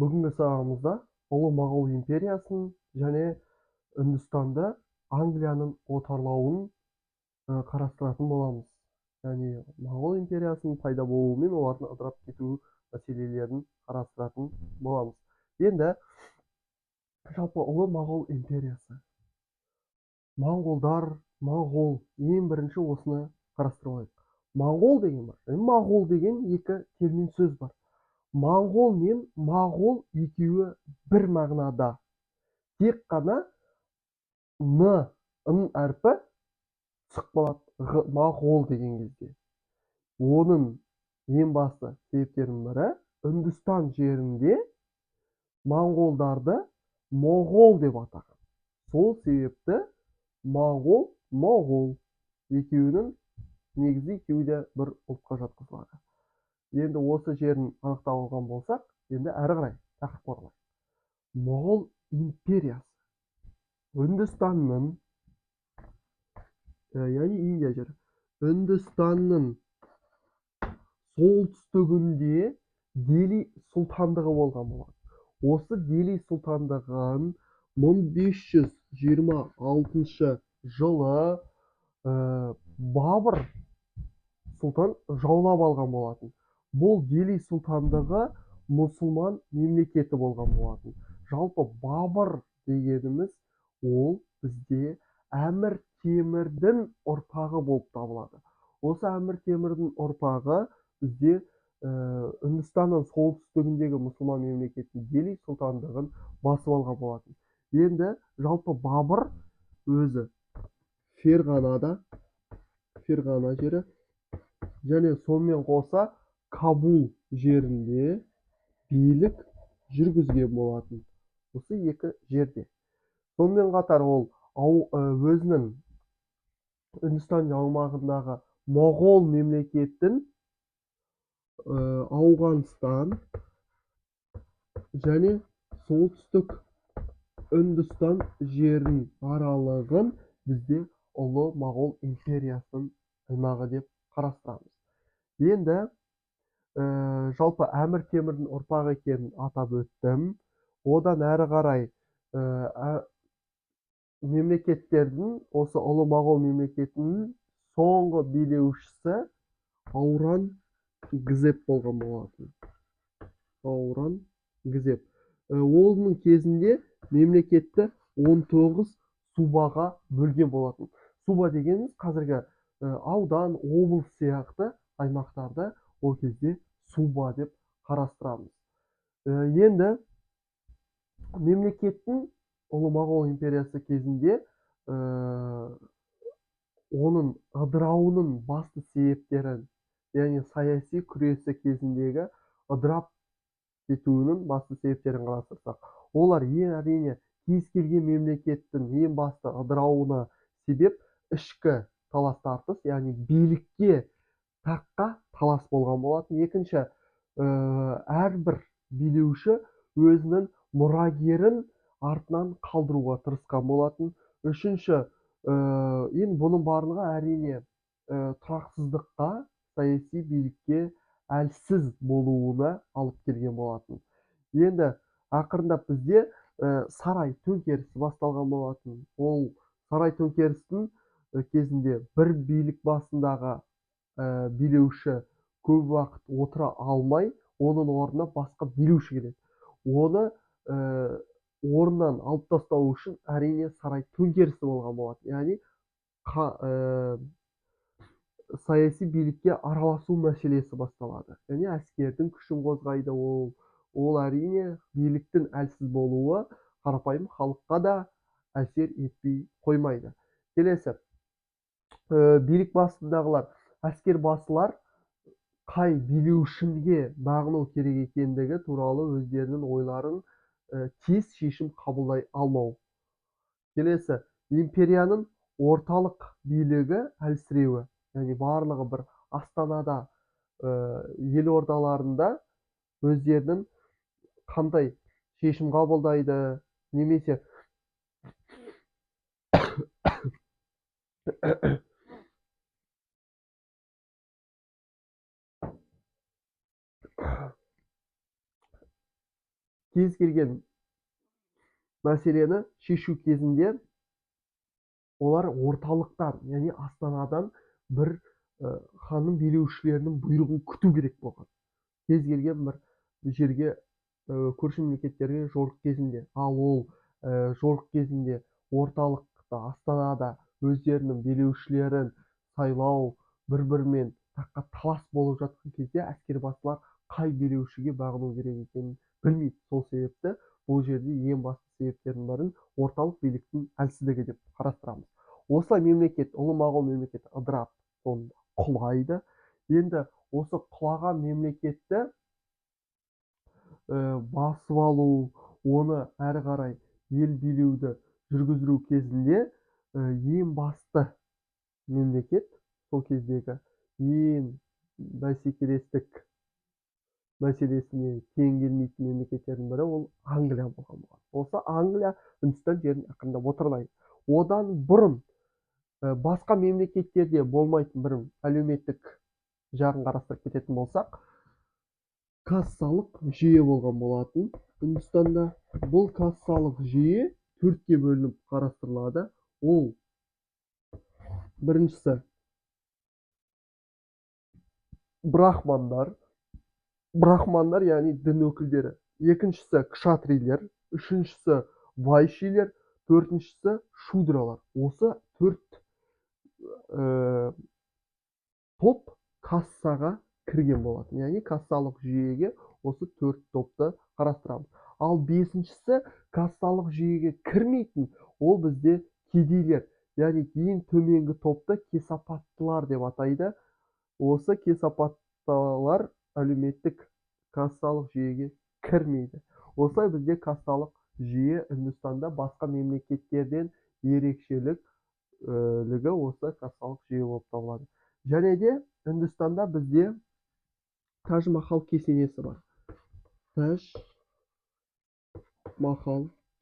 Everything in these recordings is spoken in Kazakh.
Бүгінгі сабағымызда Ұлы Моғол империясын және Үндістанды Англияның отарлауын қарастыратын боламыз. Яғни Моғол империясының пайда болуы мен олардың ыдырап кетуі мәселелерін қарастыратын боламыз. Енді жалпы Ұлы Моғол империясы. Моңғолдар, Моғол, ең бірінші осыны қарастырып алайық. Моңғол деген бар, Моғол деген екі термин сөз бар. Моңғол мен Моғол екеуі бір мағынада. Тек қана н әрпі шықпалады Моғол деген кезде. Оның ең басты себептерінің бірі Үндістан жерінде моңғолдарды моғол деп атаған. Сол себепті моғол екеуінің негізі екеуі де бір ұлтқа жатқызылады. Енді осы жерін анықтап алған болсақ, енді әрі қарай тақырыпқа оралайық. Моғол империясы Үндістанның, яғни Индия жері, Үндістанның солтүстігінде Дели сұлтандығы болған болады. Осы Дели сұлтандығын 1526 жылы Бабыр сұлтан жаулап алған болатын. Бұл Дели сұлтандығы мұсылман мемлекеті болған болатын. Жалпы Бабыр дегеніміз ол бізде Әмір Темірдің ұрпағы болып табылады. Осы Әмір Темірдің ұрпағы бізде Үндістанның солтүстігіндегі мұсылман мемлекетін Дели сұлтандығын басып алған болатын. Енді жалпы Бабыр өзі Ферғана жері және сонымен қоса Кабул жерінде билік жүргізген болатын. Осы екі жерде. Сонымен қатар ол өзінің Үндістан аумағындағы Моғол мемлекетін Ауғанстан және солтүстік Үндістан жерін аралығын бізде Ұлы Моғол империясының аймағы деп қарастырамыз. Енді жалпы Әмір Темірдің ұрпағы екенін атап өттім. Одан әрі қарай мемлекеттердің, осы Ұлы Моғол мемлекетінің соңғы билеушісі Ауран Гзеп болған болатын. Ауран Гзеп. Оның кезінде мемлекетті 19 субаға бөлген болатын. Суба дегеніміз қазіргі аудан, облыс сияқты аймақтарды ол кезде суба деп қарастырамыз. Енді мемлекеттің Ұлы Моғол империясы кезінде оның ыдырауының басты себептерін, яғни саяси күресі кезіндегі ыдырап кетуінің басты себептерін қарастырсақ, олар әрине кез келген мемлекеттің ең басты ыдырауына себеп ішкі талас тартыс, яғни билікке, таққа талас болған болатын. Екінші, әрбір билеуші өзінің мұрагерін артынан қалдыруға тырысқан болатын. Үшінші, енді бұның барлығы әрине тұрақсыздыққа, саяси билікке әлсіз болуына алып келген болатын. Енді ақырындап бізде сарай төңкерісі басталған болатын. Ол сарай төңкерістің кезінде бір билік басындағы билеуші көп уақыт отыра алмай, оның орнына басқа билеуші келеді. Оны орнынан алып тастау үшін әрине сарай төңкерісі болған болады. Яғни саяси билікке араласу мәселесі басталады. Яғни әскердің күшін қозғайды. Ол әрине биліктің әлсіз болуы қарапайым халыққа да әсер етпей қоймайды. Келесі, билік басындағылар, әскер басылар қай билеушіге бағыну керек екендігі туралы өздерінің ойларын тез шешім қабылдай алмау. Келесі, империяның орталық билігі әлсіреуі, яғни барлығы бір астанада, елордаларында өздерінің қандай шешім қабылдайды, немесе кез келген мәселені шешу кезінде олар орталықтан, яғни астанадан бір ханым билеушілерінің бұйрығын күту керек болған. Кез келген бір жерге көрші мемлекеттерге жорық кезінде, ал ол жорық кезінде орталықта, астанада өздерінің билеушілерін сайлау, бір-бірімен таққа талас болып жатқан кезде әскербасылар қай билеушіге бағыну керек екенін білмейді. Сол себепті бұл жерде ең басты себептердің бірін орталық биліктің әлсіздігі деп қарастырамыз. Осылай мемлекет, ұлы моғол мемлекеті ыдырап, сонда құлайды. Енді осы құлаған мемлекетті басып алу, оны әрі қарай ел билеуді жүргізу кезінде ең басты мемлекет, сол кездегі ең бәсекелестік мәселесіне тең келмейтін мемлекеттердің бірі ол Англия болған. Осы Англия Үндістан жерін ақырындап отарлайды. Одан бұрын басқа мемлекеттерде болмайтын бір әлеуметтік жағын қарастырып кететін болсақ, кассалық жүйе болған болатын Үндістанда. Бұл кассалық жүйе төртке бөлініп қарастырылады. Ол біріншісі брахмандар, яғни дін өкілдері. Екіншісі кшатрилер, үшіншісі вайшилер, төртіншісі шудралар. Осы төрт топ кассаға кірген болатын. Яғни кассалық жүйеге осы төрт топты қарастырамыз. Ал бесіншісі кассалық жүйеге кірмейтін, ол бізде кедейлер. Яғни ең төменгі топты кесапаттылар деп атайды. Осы кесапаттылар әлеуметтік кассалық жүйеге кірмейді. Осылай бізде кассалық жүйе Үндістанда басқа мемлекеттерден ерекшелігі осы кассалық жүйе болып табылады. Және де Үндістанда бізде Тадж-Махал кесенесі бар. Тадж-Махал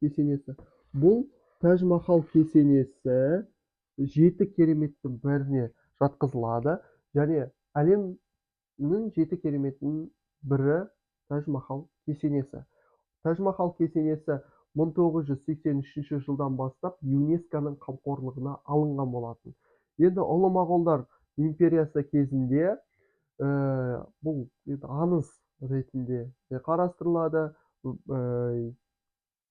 кесенесі. Бұл Тадж-Махал кесенесі 7 кереметтің біріне жатқызылады. Және әлемнің 7 кереметтің бірі Тадж-Махал кесенесі. Тадж-Махал кесенесі 1983 жылдан бастап ЮНЕСКО-ның қамқорлығына алынған болатын. Енді ұлы моғолдар империясы кезінде бұл аңыз ретінде қарастырылады.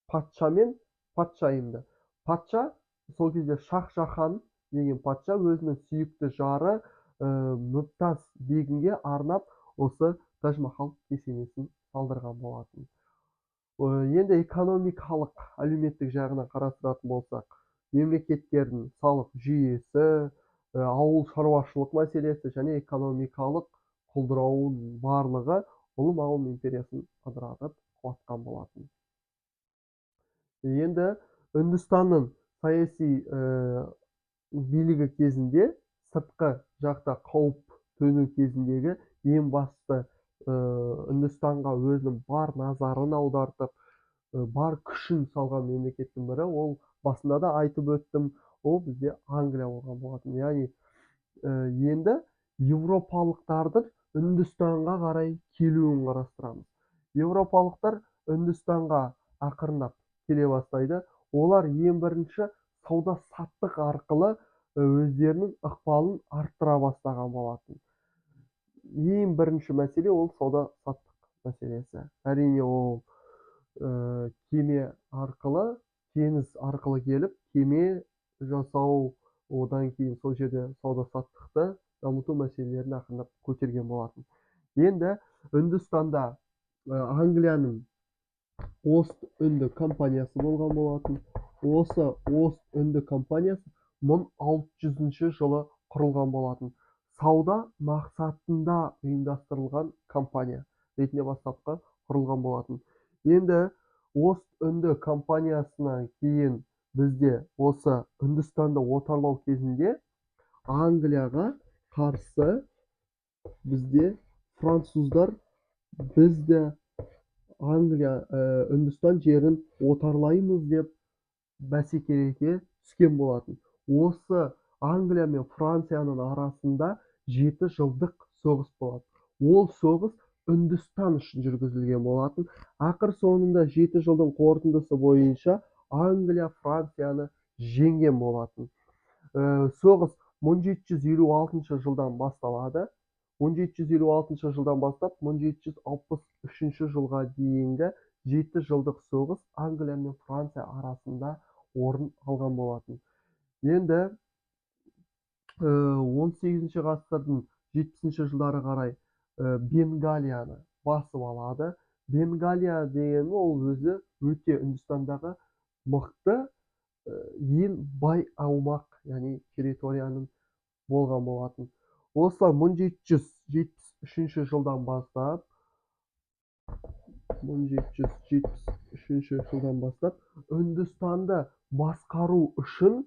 Патша мен патшайымды. Патша, сол кезде Шах-Жахан деген патша өзінің сүйікті жары Мұмтаз бегімге арнап осы Тадж-Махал кесенесін салдырған болатын. Енді экономикалық, әлеуметтік жағынан қарастыратын болсақ, мемлекеттердің салық жүйесі, ауыл шаруашылық мәселесі және экономикалық құлдырауының барлығы ұлы моғол империясын ыдыратып құлатқан болатын. Енді Үндістанның саяси билігі кезінде сыртқы жақта қауіп төну кезіндегі ең басты Үндістанға өзінің бар назарын аудартып, бар күшін салған мемлекеттің бірі, ол басында да айтып өттім, ол бізде Англия болған болатын. Яғни енді европалықтардың Үндістанға қарай келуін қарастырамыз. Европалықтар Үндістанға ақырындап келе бастайды. Олар ең бірінші сауда-саттық арқылы өздерінің ықпалын арттыра бастаған болатын. Ең бірінші мәселе ол сауда-саттық мәселесі. Әрине ол кеме арқылы, теңіз арқылы келіп, кеме жасау, одан кейін сол жерде сауда-саттықты дамыту мәселелерін ақырындап көтерген болатын. Енді Үндістанда Англияның Ост-Үнді компаниясы болған болатын. Осы Ост-Үнді компаниясы 1600 жылы құрылған болатын. Сауда мақсатында ұйымдастырылған компания ретінде бастапқы құрылған болатын. Енді Ост-Үнді компаниясынан кейін бізде осы Үндістанды отарлау кезінде Англияға қарсы бізде француздар бізді Англия, Үндістан жерін отарлаймыз деп бәсекеге түскен болатын. Осы Англия мен Францияның арасында 7 жылдық соғыс болады. Ол соғыс Үндістан үшін жүргізілген болатын. Ақыр соңында 7 жылдың қорытындысы бойынша Англия Францияны жеңген болатын. Соғыс 1756 жылдан басталады. 1756 жылдан бастап 1763 жылға дейінгі 7 жылдық соғыс Англия мен Франция арасында орын алған болатын. Енді 18 ғасырдың 70 жылдары қарай Бенгалияны басып алады. Бенгалия деген ол өзі өте Үндістандағы мықты ең бай аумақ, яғни территорияның болған болатын. Осылай 1773 жылдан бастап 1773 жылдан бастап Үндістанды басқару үшін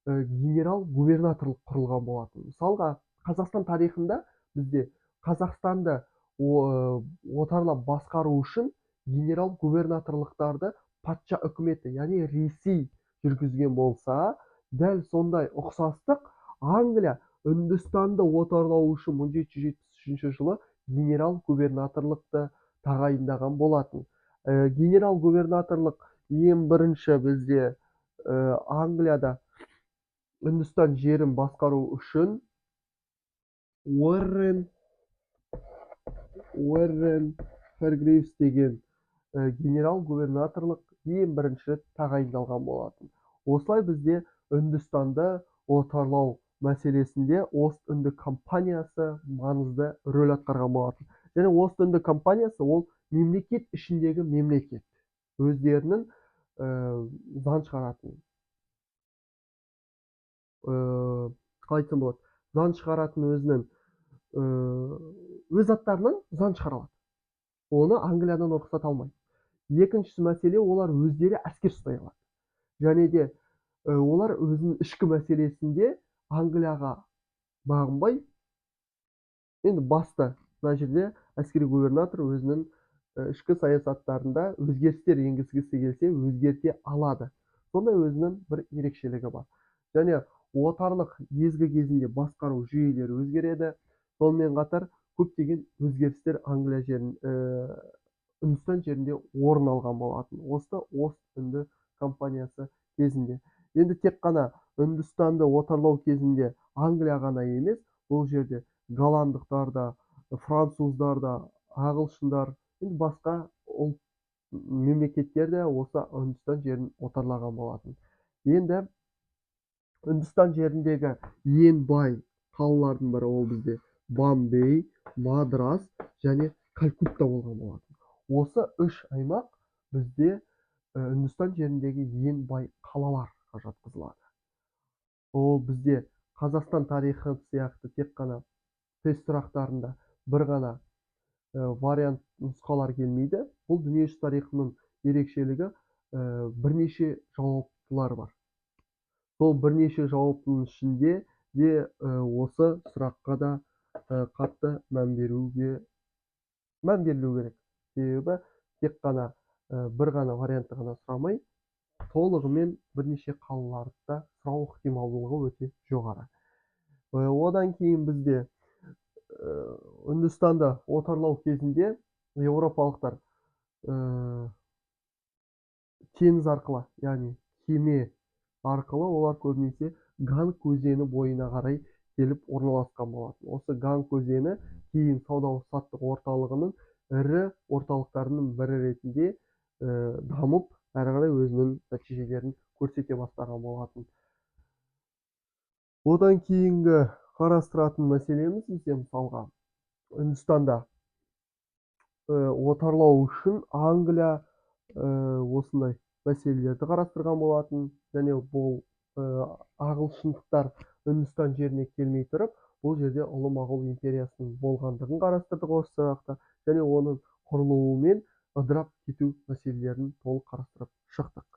генерал-губернаторлық құрылған болатын. Мысалға, Қазақстан тарихында бізде Қазақстанды отарлап басқару үшін генерал-губернаторлықтарды патша үкіметі, яғни Ресей жүргізген болса, дәл сондай ұқсастық Англия Үндістанды отарлау үшін 1773 жылы генерал-губернаторлықты тағайындаған болатын. Генерал-губернаторлық ең бірінші бізде Англияда Үндістан жерін басқару үшін Уоррен Харгривс деген генерал-губернаторлық ең бірінші тағайындалған болатын. Осылай бізде Үндістанды отарлау мәселесінде Ост-Үнді компаниясы маңызды рөл атқарған болатын. Және Ост-Үнді компаниясы ол мемлекет ішіндегі мемлекет. Өздерінің заң шығаратын. Қалай айтсам болады? Заң шығаратын өзінің өз аттарынан заң шығаралады. Оны Англиядан рұқсат алмайды. Екіншісі мәселе, олар өздері әскер ұстай алады. Және де олар өзінің ішкі мәселесінде Англияға бағынбай, енді басты мына жерде әскери губернатор өзінің ішкі саясаттарында өзгерістер енгізгісі келсе, өзгерте алады. Сондай өзінің бір ерекшелігі бар. Және отарлық езгі кезінде басқару жүйелері өзгереді. Сонымен қатар көптеген өзгерістер Англия жерін, Үндістан жерінде орын алған болатын. Осы Ост-Үнді компаниясы кезінде. Енді тек қана Үндістанды отарлау кезінде Англия ғана емес, бұл жерде голландықтар да, француздар да, ағылшындар, енді басқа ұлт мемлекеттер де осы Үндістан жерін отарлаған болатын. Енді Үндістан жеріндегі ең бай қалалардың бірі ол бізде Бомбей, Мадрас және Калькутта болған болатын. Осы үш аймақ бізде Үндістан жеріндегі ең бай қалаларға жатқызылады. Ол бізде Қазақстан тарихы сияқты тек қана тест сұрақтарында бір ғана вариант нұсқалар келмейді. Бұл дүниежүзі тарихының ерекшелігі, бірнеше жауаптылар бар. Сол бірнеше жауаптың ішінде де осы сұраққа да қатты мән берілу керек. Себебі тек қана бір ғана вариантты ғана сұрамай, толығымен бірнеше қалаларда сұрау ықтималдылығы өте жоғары. Одан кейін бізде Үндістанды отарлау кезінде еуропалықтар теңіз арқылы, яғни кеме арқылы олар көбінесе Ганг өзені бойына қарай келіп орналасқан болатын. Осы Ганг өзені кейін сауда-саттық орталығының ірі орталықтарының бірі ретінде дамып, әрі қарай өзінің нәтижелерін көрсете бастаған болатын. Одан кейінгі қарастыратын мәселеміз бізде мысалға Үндістанда отарлау үшін Англия осындай мәселелерді қарастырған болатын. Және бұл ағылшындықтар Үндістан жеріне келмей тұрып, бұл жерде Ұлы Моғол империясының болғандығын қарастырдық осы сұрақта. Және оның құрылуы мен ыдырап кету мәселелерін толық қарастырып шықтық.